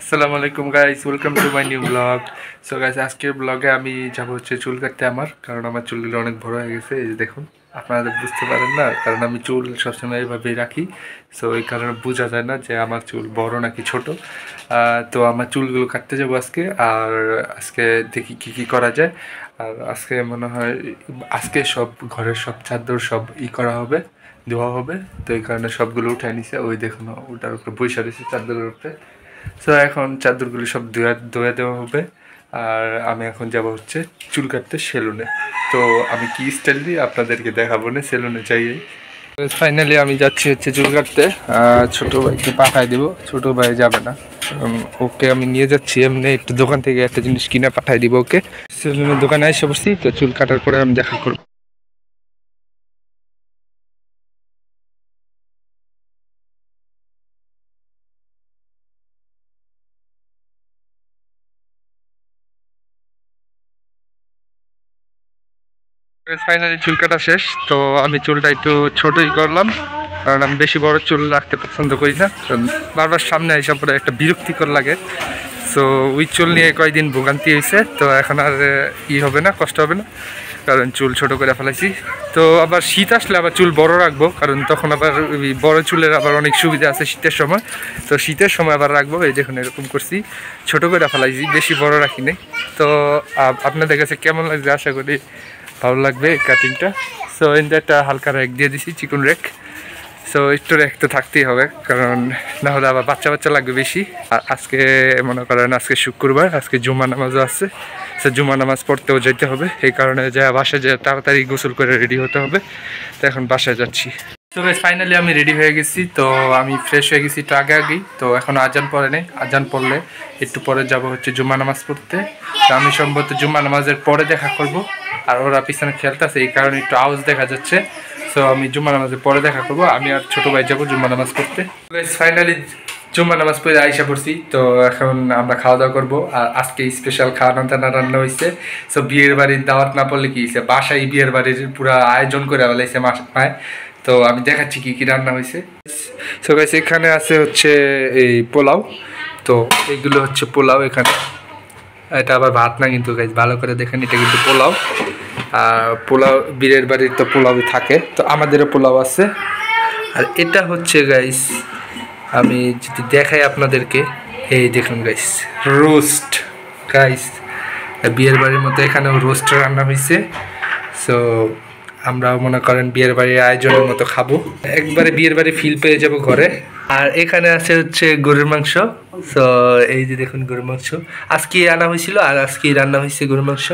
আসসালামু আলাইকুম guys, welcome to my new blog. So guys, আজকের ব্লগে আমি যাবো হচ্ছে চুল কাটতে কারণ আমার চুলগুলো অনেক বড় হয়ে গেছে। এই যে দেখুন, আপনারা বুঝতে পারেন না কারণ আমি চুল সবসময় এইভাবেই রাখি। সো এই কারণে বোঝা যায় না যে আমার চুল বড় নাকি ছোট। তো আমার চুলগুলো কাটতে যাবো আজকে। আর আজকে দেখি কি করা যায়। আর আজকে মনে হয় আজকে সব ঘরের সব চাদর সব করা হবে, ধোয়া হবে। তো এই কারণে সবগুলো উঠে নিছে। ওই দেখুন, ওটার উপরে বৈশা রয়েছে চাদরের উপরে। সো এখন চাদরগুলি সব ধুয়ে দেওয়া হবে। আর আমি এখন যাব হচ্ছে চুল কাটতে সেলুনে। তো আমি কি স্টাইল দিই আপনাদেরকে দেখাবো না, সেলুনে যাইয়ে। ফাইনালি আমি যাচ্ছি হচ্ছে চুল কাটতে। ছোটো ভাইকে পাঠাই দেবো, ছোটো ভাই যাবে না। ওকে আমি নিয়ে যাচ্ছি এমনি একটু দোকান থেকে একটা জিনিস কিনে পাঠাই দিব ওকে। সেলুনের দোকানে এসে বসছি, তো চুল কাটার পরে আমি দেখা করবো। ফাইনালি চুল কাটা শেষ। তো আমি চুলটা একটু ছোটই করলাম, কারণ আমি বেশি বড় চুল রাখতে পছন্দ করি না, কারণ বারবার সামনে এসে পরে একটা বিরক্তিকর লাগে। সো ওই চুল নিয়ে কয়েকদিন ভোগান্তি হয়েছে। তো এখন আর হবে না, কষ্ট হবে না, কারণ চুল ছোট করে ফেলাইছি। তো আবার শীত আসলে আবার চুল বড় রাখবো, কারণ তখন আবার ওই বড় চুলের আবার অনেক সুবিধা আছে শীতের সময়। তো শীতের সময় আবার রাখবো। এই দেখুন, এরকম করছি, ছোট করে ফেলাইছি, বেশি বড় রাখিনি। তো আপনাদের কাছে কেমন লাগছে আশা করি ভালো লাগবে কাটিংটা। সো এতে একটা হালকা রেক দিয়ে দিছি, চিকন রেক। সো একটু রেক তো থাকতেই হবে, কারণ না হলে আবার বাচ্চা লাগবে বেশি। আর আজকে মনে করেন আজকে শুক্রবার, আজকে জুমা নামাজও আছে। সো জুমা নামাজ পড়তেও যেতে হবে, এই কারণে যা বাসায় যা তাড়াতাড়ি গোসল করে রেডি হতে হবে। তো এখন বাসায় যাচ্ছি। তো গাইস, ফাইনালি আমি রেডি হয়ে গেছি। তো আমি ফ্রেশ হয়ে গেছি একটু আগেই। তো এখন আজান পড়ে নেই, আজান পড়লে একটু পরে যাব হচ্ছে জুম্মা নামাজ পড়তে। তো আমি সম্ভবত জুম্মা নামাজের পরে দেখা করব। আর ওরা পিছনে খেলতেছে, এই কারণে একটু আওয়াজ দেখা যাচ্ছে। সো আমি জুম্মা নামাজের পরে দেখা করবো। আমি আর ছোটো ভাই যাবো জুম্মা নামাজ পড়তে। ফাইনালি জুম্মা নামাজ পড়ে আইসা পড়ছি। তো এখন আমরা খাওয়া দাওয়া করবো। আর আজকে স্পেশাল খাওয়া দাওয়া রান্না হয়েছে। সো বিয়ের বাড়ির দাওয়াত না পড়লে কি হয়েছে, বাসায় বিয়ের বাড়ির পুরো আয়োজন করে ফেলাইছে মায়। তো আমি দেখাচ্ছি কি রান্না হয়েছে। সো গাইস, এখানে আছে হচ্ছে এই পোলাও। তো এইগুলো হচ্ছে পোলাও। এখানে এটা আবার ভাত না কিন্তু গাইস, ভালো করে দেখেন, এটা কিন্তু পোলাও। আর পোলাও বিয়ের বাড়ির তো পোলাওই থাকে, তো আমাদেরও পোলাও আছে। আর এটা হচ্ছে গাইস, আমি যদি দেখাই আপনাদেরকে, এই দেখুন গাইস, রোস্ট। গাইস, বিয়ের বাড়ির মধ্যে এখানেও রোস্ট রান্না হয়েছে। সো আমরাও মনে করেন বিয়ের বাড়ির আয়োজনের মতো খাবো, একবারে বিয়ের বাড়ি ফিল পেয়ে যাবো ঘরে। আর এখানে আছে হচ্ছে গরুর মাংস। সো এই যে দেখুন, গরুর মাংস আজকে আনা হয়েছিল, আর আজকে রান্না হয়েছে গরুর মাংস।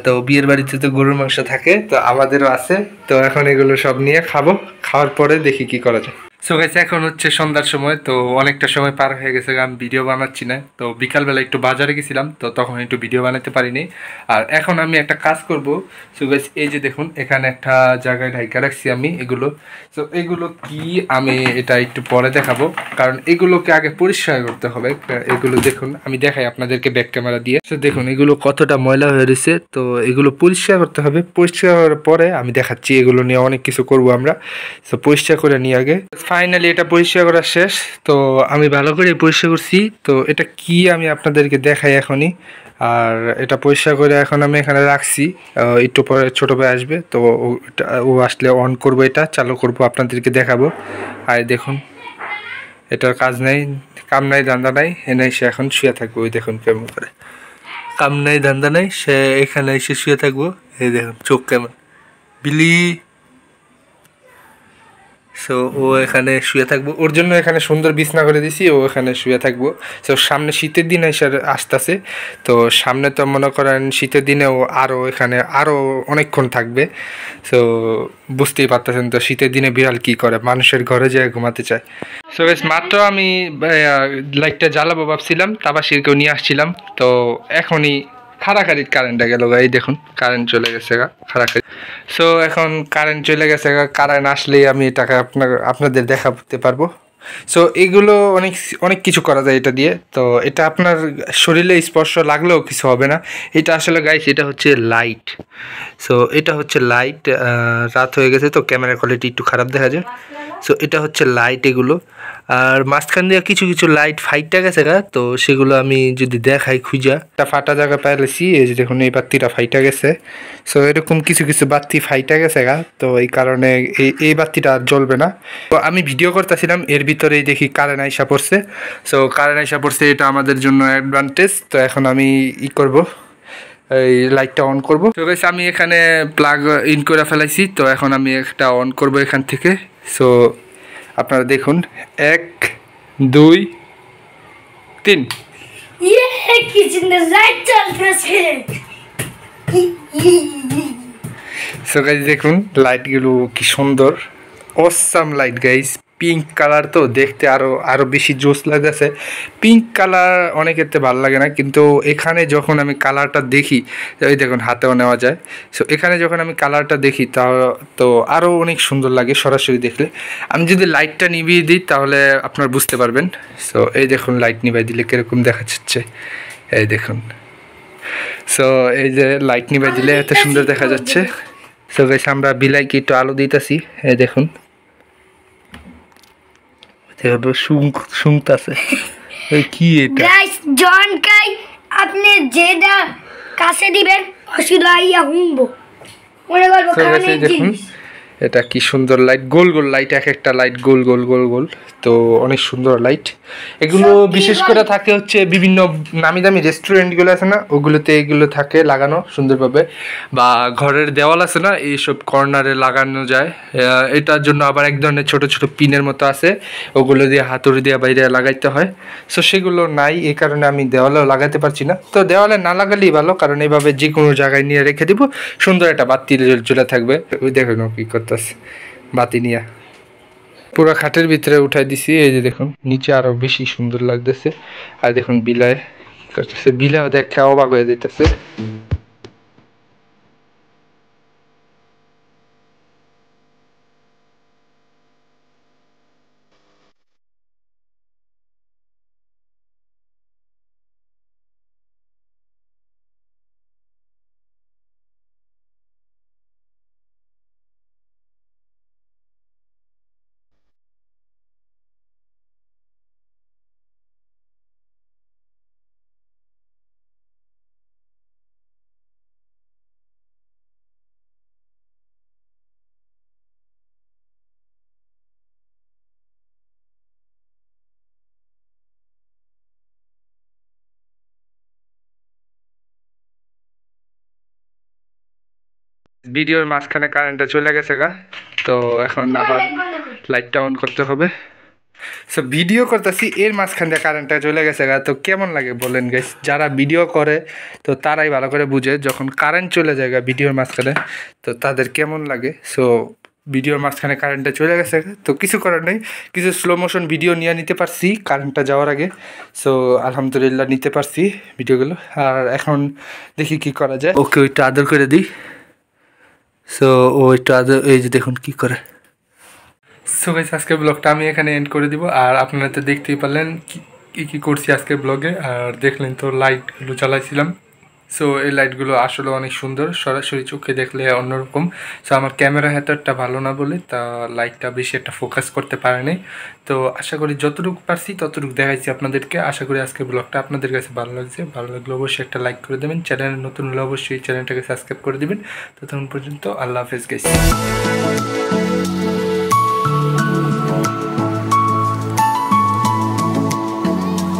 তো বিয়ের বাড়িতে তো গরুর মাংস থাকে, তো আমাদেরও আছে। তো এখন এগুলো সব নিয়ে খাবো, খাওয়ার পরে দেখি কি করা যায়। সো গাইস, এখন হচ্ছে সন্ধ্যার সময়। তো অনেকটা সময় পার হয়ে গেছে, আমি ভিডিও বানাচ্ছি না। তো বিকালবেলা একটু বাজারে গেছিলাম, তো তখন একটু ভিডিও বানাতে পারিনি। আর এখন আমি একটা কাজ করব। সো গাইস, এই যে দেখুন, এখানে একটা জায়গায় ঢাইকা রাখছি আমি এগুলো। সো এগুলো কি আমি এটা একটু পরে দেখাবো, কারণ এগুলোকে আগে পরিষ্কার করতে হবে। এগুলো দেখুন, আমি দেখাই আপনাদেরকে ব্যাক ক্যামেরা দিয়ে। তো দেখুন এগুলো কতটা ময়লা হয়ে রয়েছে। তো এগুলো পরিষ্কার করতে হবে, পরিষ্কার করার পরে আমি দেখাচ্ছি। এগুলো নিয়ে অনেক কিছু করব আমরা। তো পরিষ্কার করে নিয়ে আগে ফাইনালি এটা পরিষ্কার করা শেষ। তো আমি ভালো করে পরিষ্কার করছি। তো এটা কি আমি আপনাদেরকে দেখাই এখনই। আর এটা পরিষ্কার করে এখন আমি এখানে রাখছি। একটু পরে ছোটো ভাই আসবে, তো ও আসলে অন করবো, এটা চালু করব, আপনাদেরকে দেখাবো। আর দেখুন, এটার কাজ নেই, কাম নাই ধান্দা নাই, এনে সে এখন শুয়ে থাকবো। ওই দেখুন কেমন করে, কাম নাই ধান্দা নাই, সে এখানে এসে শুয়ে থাকবো। এই দেখুন চোখ কেমন, বিলি। সো ও এখানে শুয়ে থাকবো, ওর জন্য এখানে সুন্দর বিছনা করে দিছি, ও এখানে শুয়ে থাকবো। সো সামনে শীতের দিন এসে আসতেছে। তো সামনে তো মনে করেন শীতের দিনে ও আরও এখানে আরও অনেকক্ষণ থাকবে। সো বুঝতেই পারতেছেন তো শীতের দিনে বিড়াল কি করে, মানুষের ঘরে যেয়ে ঘুমাতে চায়। সো বেশ, মাত্র আমি লাইটটা জ্বালাবো ভাবছিলাম, তাবাসিরকেও নিয়ে আসছিলাম। তো এখনই খাড়াখাড়ির কারেন্টটা গেল। এই দেখুন, কারেন্ট চলে গেছে খাড়াখাড়ি। সো এখন কারেন্ট চলে গেছে, কারেন্ট আসলেই আমি এটাকে আপনাদের দেখাতে পারবো। সো এগুলো অনেক অনেক কিছু করা যায় এটা দিয়ে। তো এটা আপনার শরীরে স্পর্শ লাগলেও কিছু হবে না। এটা আসলে গাইস, এটা হচ্ছে লাইট। সো এটা হচ্ছে লাইট। রাত হয়ে গেছে তো ক্যামেরা কোয়ালিটি একটু খারাপ দেখা যায়। সো এটা হচ্ছে লাইট এগুলো। আর মাঝখান দিয়ে কিছু কিছু লাইট ফাইটটা গেছে গা, তো সেগুলো আমি যদি দেখাই খুঁজা একটা ফাটা জায়গা পাইলেছি, এই যে দেখুন এই বাতিটা ফাইটা গেছে। সো এরকম কিছু কিছু বাতি ফাইটা গেছে গা, তো এই কারণে এই বাতিটা আর জ্বলবে না। তো আমি ভিডিও করতেছিলাম, এর ভিতরেই দেখি কারেন্ট আইসা পড়ছে। সো কারেন্ট আইসা পড়ছে, এটা আমাদের জন্য অ্যাডভান্টেজ। তো এখন আমি করব, এই লাইটটা অন করব। তো গাইস আমি এখানে প্লাগ ইন করে ফেলাইছি, তো এখন আমি একটা অন করব এখান থেকে। সো আপনারা দেখুন 1 2 3। সো গাইস দেখুন লাইটগুলো কি সুন্দর, awesome light guys. Pink colour তো দেখতে আরো বেশি জোস লাগতেছে। পিঙ্ক কালার অনেকের ভালো লাগে না, কিন্তু এখানে যখন আমি কালারটা দেখি, ওই দেখুন হাতেও নেওয়া যায়। সো এখানে যখন আমি কালারটা দেখি তো আরও অনেক সুন্দর লাগে সরাসরি দেখলে। আমি যদি লাইটটা নিভিয়ে দিই তাহলে আপনারা বুঝতে পারবেন। সো এই দেখুন লাইট নিভিয়ে দিলে কীরকম দেখা যাচ্ছে, এই দেখুন। সো এই যে লাইট নিভিয়ে দিলে এত সুন্দর দেখা যাচ্ছে। সো গাইস আমরা বিলাইকে একটু আলো দিতেছি, এই দেখুন শুনতাছে কি এটা গাইস। জন কাই আপনি যেটা কাছে দিবেন অসুলাইয়া হুমবো মনে করব কারণে দেখুন এটা কি সুন্দর লাইট, গোল গোল লাইট, এক একটা লাইট গোল গোল গোল গোল, তো অনেক সুন্দর লাইট। এগুলো বিশেষ করে থাকে হচ্ছে বিভিন্ন নামি দামি রেস্টুরেন্টগুলো আছে না, ওগুলোতে এগুলো থাকে লাগানো সুন্দরভাবে, বা ঘরের দেওয়াল আছে না, এইসব কর্নারে লাগানো যায়। এটার জন্য আবার এক ধরনের ছোট ছোট পিনের মতো আছে, ওগুলো দিয়ে হাতুড়ি দিয়ে বাইরে লাগাইতে হয়। সো সেগুলো নাই, এই কারণে আমি দেওয়ালেও লাগাতে পারছি না। তো দেওয়ালে না লাগালেই ভালো, কারণ এইভাবে যে কোনো জায়গায় নিয়ে রেখে দিব, সুন্দর একটা বাতি জ্বলে থাকবে। ওই দেখুন কি করতেছে বাতি নিয়ে, পুরো খাটের ভিতরে উঠাই দিছি। এই যে দেখুন নিচে আরো বেশি সুন্দর লাগতেছে। আর দেখুন বিলায় করতেছে, বিলাও দেখে অবাক হয়ে যেতেছে। ভিডিওর মাঝখানে কারেন্টটা চলে গেছে গা, তো এখন আবার লাইটটা অন করতে হবে। সো ভিডিও করতেছি, এর মাঝখান দিয়ে কারেন্টটা চলে গেছে গা, তো কেমন লাগে বলেন গাইস? যারা ভিডিও করে তো তারাই ভালো করে বুঝে, যখন কারেন্ট চলে যায় গা ভিডিওর মাঝখানে, তো তাদের কেমন লাগে। সো ভিডিওর মাঝখানে কারেন্টটা চলে গেছে, তো কিছু করার নেই, কিছু স্লো মোশন ভিডিও নিয়ে নিতে পারছি কারেন্টটা যাওয়ার আগে। সো আলহামদুলিল্লাহ নিতে পারছি ভিডিওগুলো। আর এখন দেখি কি করা যায়। ওকে ওইটা আদর করে দিই। সো ওইটা আদর, এই যে দেখুন কি করে। সো গাইস আজকের ব্লগটা আমি এখানে এন্ড করে দিব। আর আপনারা তো দেখতেই পারলেন কি কি করছি আজকের ব্লগে, আর দেখলেন তো লাইটগুলো জ্বালাইছিলাম। সো এই লাইটগুলো আসলে অনেক সুন্দর, সরাসরি চোখে দেখলে অন্যরকম। সো আমার ক্যামেরা হেতারটা ভালো না বলে তা লাইটটা বেশি একটা ফোকাস করতে পারে নাই। তো আশা করি যতটুকু পারছি ততটুকু দেখাইছি আপনাদেরকে। আশা করি আজকের ব্লগটা আপনাদের কাছে ভালো লাগছে। ভালো লাগলে অবশ্যই একটা লাইক করে দেবেন, চ্যানেলে নতুন হলে অবশ্যই চ্যানেলটাকে সাবস্ক্রাইব করে দেবেন। ততক্ষণ পর্যন্ত আল্লাহ হাফেজ গাইস।